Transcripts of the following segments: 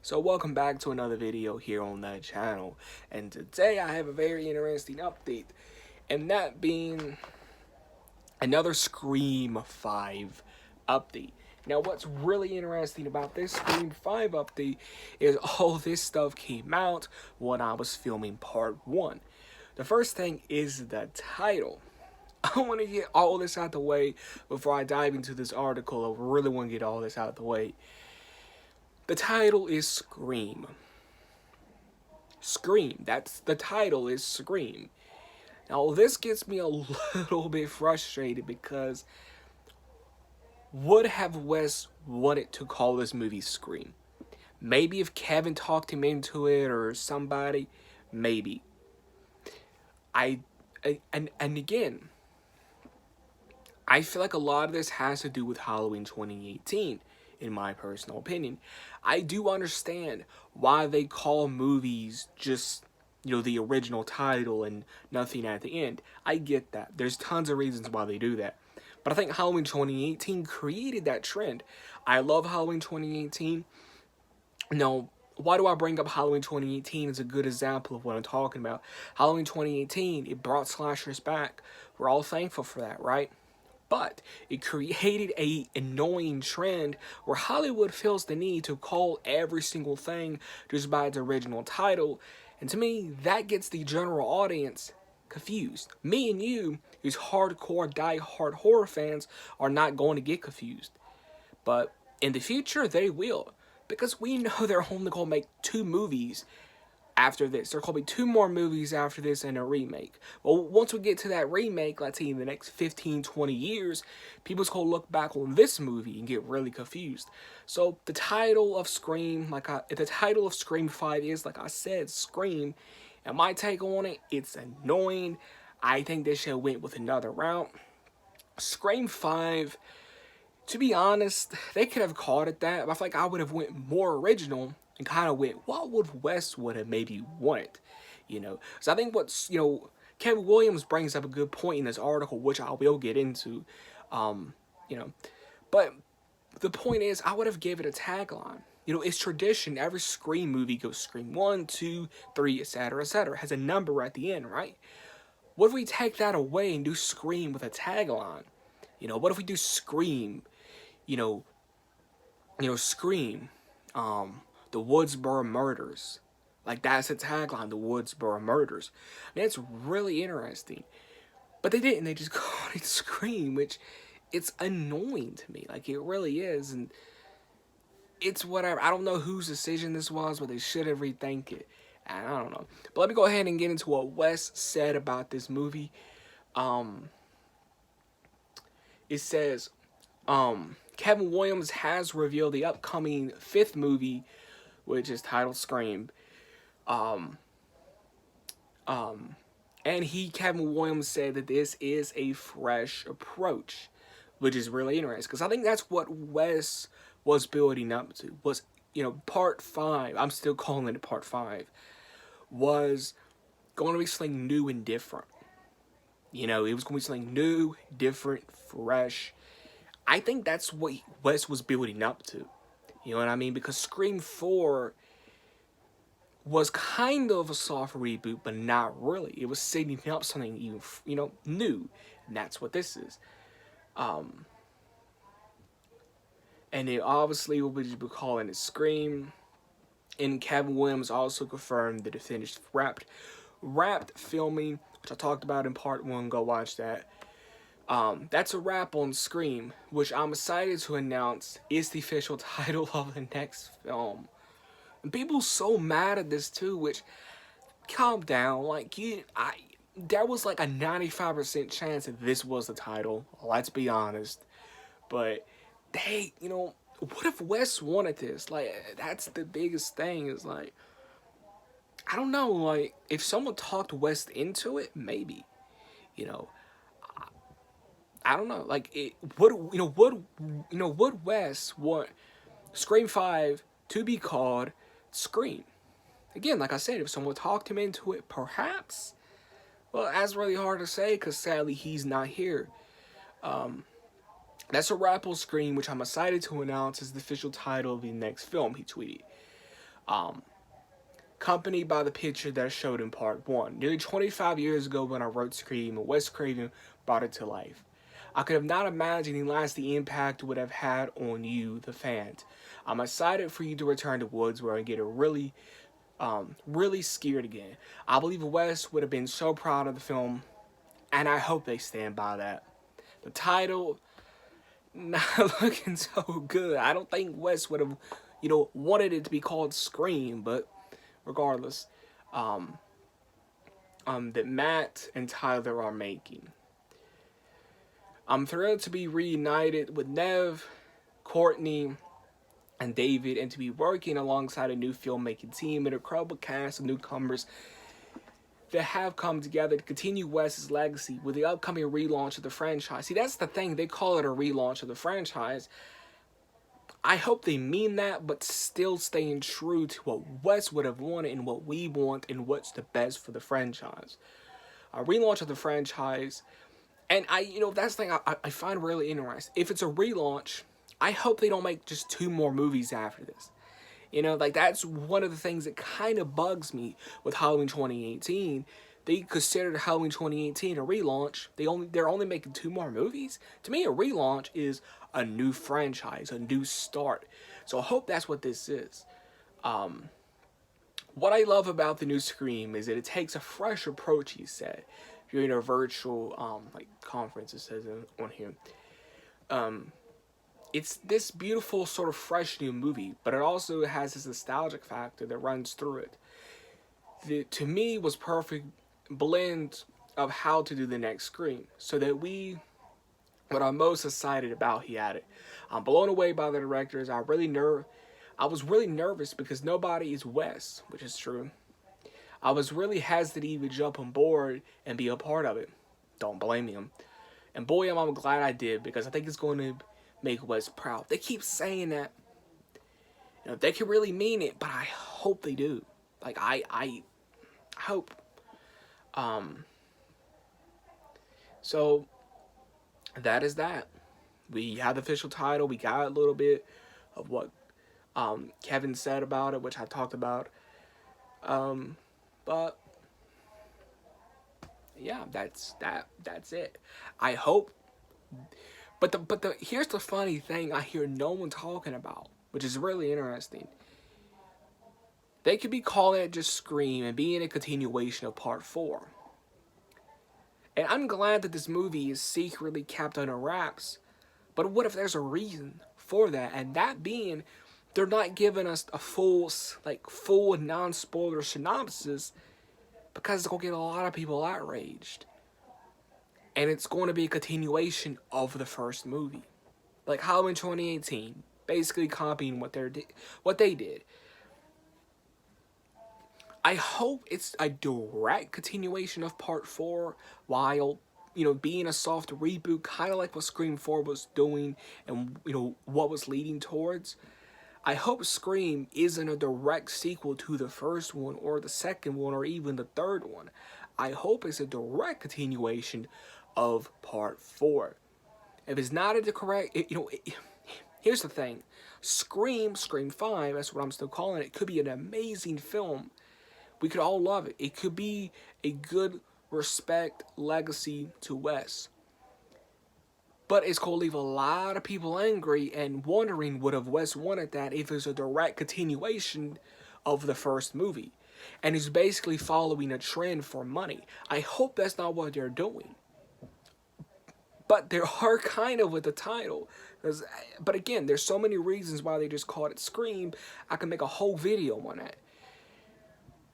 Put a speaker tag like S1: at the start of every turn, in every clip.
S1: So welcome back to another video here on the channel, and today I have a very interesting update, and that being another Scream 5 update. Now what's really interesting about this Scream 5 update is all this stuff came out when I was filming part 1. The first thing is the title. I want to get all this out the way before I dive into this article. I really want to get all this out the way. The title is Scream. Scream. That's the title is Scream. Now this gets me a little bit frustrated because would have Wes wanted to call this movie Scream? Maybe if Kevin talked him into it or somebody, maybe. And again, I feel like a lot of this has to do with Halloween 2018. In my personal opinion, I do understand why they call movies just, the original title and nothing at the end. I get that. There's tons of reasons why they do that. But I think Halloween 2018 created that trend. I love Halloween 2018. Now, why do I bring up Halloween 2018 as a good example of what I'm talking about? Halloween 2018, it brought slashers back. We're all thankful for that, right? But it created a annoying trend where Hollywood feels the need to call every single thing just by its original title. And to me, that gets the general audience confused. Me and you, who's hardcore, die-hard horror fans, are not going to get confused. But in the future, they will. Because we know they're only going to make 2 movies after this. There could be 2 more movies after this and a remake. Well, once we get to that remake, let's say in the next 15, 20 years, people's gonna look back on this movie and get really confused. So the title of Scream, the title of Scream 5 is, like I said, Scream. And my take on it, it's annoying. I think they should have went with another route. Scream 5, to be honest, they could have called it that, but I feel like I would have went more original and kind of went, what would Wes would have maybe wanted, So I think Kevin Williams brings up a good point in this article, which I will get into, But the point is, I would have gave it a tagline. It's tradition. Every Scream movie goes Scream 1, 2, 3, etc., etc. Has a number at the end, right? What if we take that away and do Scream with a tagline? What if we do Scream, Scream, the Woodsboro Murders. Like, that's the tagline, the Woodsboro Murders. I mean, it's really interesting. But they didn't. They just called it Scream, which it's annoying to me. Like, it really is. And it's whatever. I don't know whose decision this was, but they should have rethink it. And I don't know. But let me go ahead and get into what Wes said about this movie. It says, Kevin Williams has revealed the upcoming 5th movie, which is titled Scream. And Kevin Williams said that this is a fresh approach, which is really interesting, because I think that's what Wes was building up to, was, part 5, I'm still calling it part 5, was going to be something new and different. It was going to be something new, different, fresh. I think that's what Wes was building up to. You know what I mean? Because Scream 4 was kind of a soft reboot, but not really. It was setting up something even, new. And that's what this is. And it obviously will be calling it Scream. And Kevin Williams also confirmed that it finished wrapped filming, which I talked about in part 1. Go watch that. That's a wrap on Scream, which I'm excited to announce is the official title of the next film. And people so mad at this too, which, calm down, there was like a 95% chance that this was the title, let's be honest. But they, what if Wes wanted this? Like, that's the biggest thing, is like, I don't know, like, if someone talked Wes into it, maybe, I don't know, like, would Wes want Scream 5 to be called Scream? Again, like I said, if someone talked him into it, perhaps. Well, that's really hard to say, because sadly he's not here. That's a wrap on Scream, which I'm excited to announce is the official title of the next film, he tweeted. um, accompanied by the picture that showed in part 1. Nearly 25 years ago when I wrote Scream, Wes Craven brought it to life. I could have not imagined the lasting impact it would have had on you, the fans. I'm excited for you to return to Woodsboro and get really scared again. I believe Wes would have been so proud of the film, and I hope they stand by that. The title, not looking so good. I don't think Wes would have, wanted it to be called Scream, but regardless, that Matt and Tyler are making. I'm thrilled to be reunited with Nev, Courtney, and David, and to be working alongside a new filmmaking team and a incredible cast of newcomers that have come together to continue Wes's legacy with the upcoming relaunch of the franchise. See, that's the thing. They call it a relaunch of the franchise. I hope they mean that, but still staying true to what Wes would have wanted and what we want and what's the best for the franchise. A relaunch of the franchise. And that's the thing I find really interesting. If it's a relaunch, I hope they don't make just 2 more movies after this. That's one of the things that kind of bugs me with Halloween 2018. They considered Halloween 2018 a relaunch. They're only making 2 more movies. To me, a relaunch is a new franchise, a new start. So I hope that's what this is. What I love about the new Scream is that it takes a fresh approach, he said. If you're in a virtual conference, it says on here. It's this beautiful sort of fresh new movie, but it also has this nostalgic factor that runs through it. To me, was perfect blend of how to do the next Scream, so that what I'm most excited about, he added. I'm blown away by the directors. I was really nervous because nobody is Wes, which is true. I was really hesitant to even jump on board and be a part of it. Don't blame him. And boy, I'm glad I did, because I think it's going to make Wes proud. They keep saying that. They can really mean it, but I hope they do. I hope. So that is that. We have the official title. We got a little bit of what Kevin said about it, which I talked about. But yeah, that's it. I hope. But here's the funny thing I hear no one talking about, which is really interesting. They could be calling it just Scream and being a continuation of Part 4. And I'm glad that this movie is secretly kept under wraps. But what if there's a reason for that? And that being, they're not giving us a full non-spoiler synopsis, because it's going to get a lot of people outraged. And it's going to be a continuation of the first movie. Like Halloween 2018, basically copying what they did. I hope it's a direct continuation of Part 4, while, being a soft reboot, kind of like what Scream 4 was doing and, what was leading towards. I hope Scream isn't a direct sequel to the first one or the second one or even the third one. I hope it's a direct continuation of Part 4. If it's not a correct, here's the thing. Scream 5, that's what I'm still calling it, could be an amazing film. We could all love it. It could be a good respect legacy to Wes. But it's going to leave a lot of people angry and wondering, would have Wes wanted that if it's a direct continuation of the first movie? And he's basically following a trend for money. I hope that's not what they're doing. But they are kind of with the title. But again, there's so many reasons why they just called it Scream. I can make a whole video on that.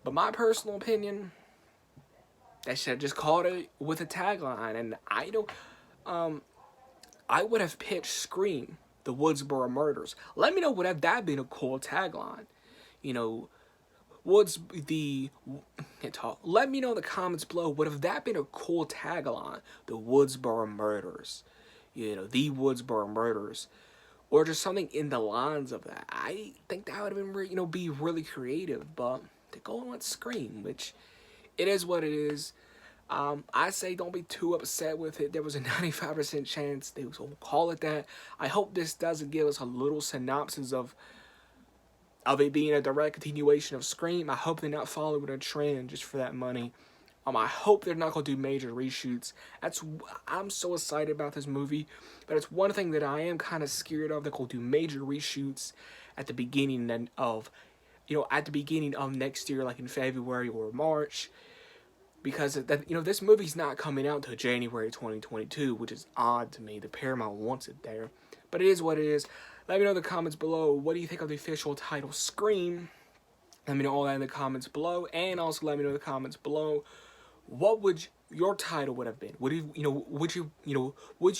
S1: But my personal opinion, they should have just called it with a tagline. And I would have pitched Scream, the Woodsboro Murders. Let me know, would have that been a cool tagline? Let me know in the comments below, would have that been a cool tagline? The Woodsboro Murders. The Woodsboro Murders. Or just something in the lines of that. I think that would have been, be really creative. But they're going with Scream, which it is what it is. I say don't be too upset with it. There was a 95% chance they will call it that. I hope this doesn't give us a little synopsis of of it being a direct continuation of Scream. I hope they're not following a trend just for that money. I hope they're not going to do major reshoots. I'm so excited about this movie, but it's one thing that I am kind of scared of. They're going to do major reshoots at the beginning of, at the beginning of next year, like in February or March, because this movie's not coming out until January 2022, which is odd to me. The Paramount wants it there, but it is what it is. Let me know in the comments below, what do you think of the official title, Scream? Let me know all that in the comments below, and also let me know in the comments below, what would your title would have been? Would you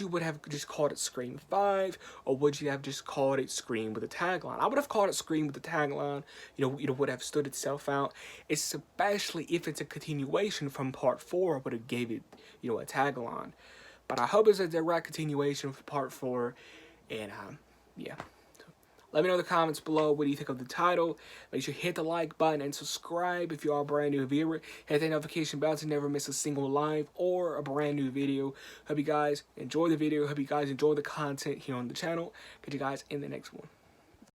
S1: would have just called it Scream 5, or would you have just called it Scream with a tagline? I would have called it Scream with a tagline. Would have stood itself out, especially if it's a continuation from part 4. I would have gave it, a tagline. But I hope it's a direct continuation of part 4, and yeah. Let me know in the comments below, what do you think of the title. Make sure you hit the like button and subscribe if you are a brand new viewer. Hit that notification bell to never miss a single live or a brand new video. Hope you guys enjoy the video. Hope you guys enjoy the content here on the channel. Catch you guys in the next one.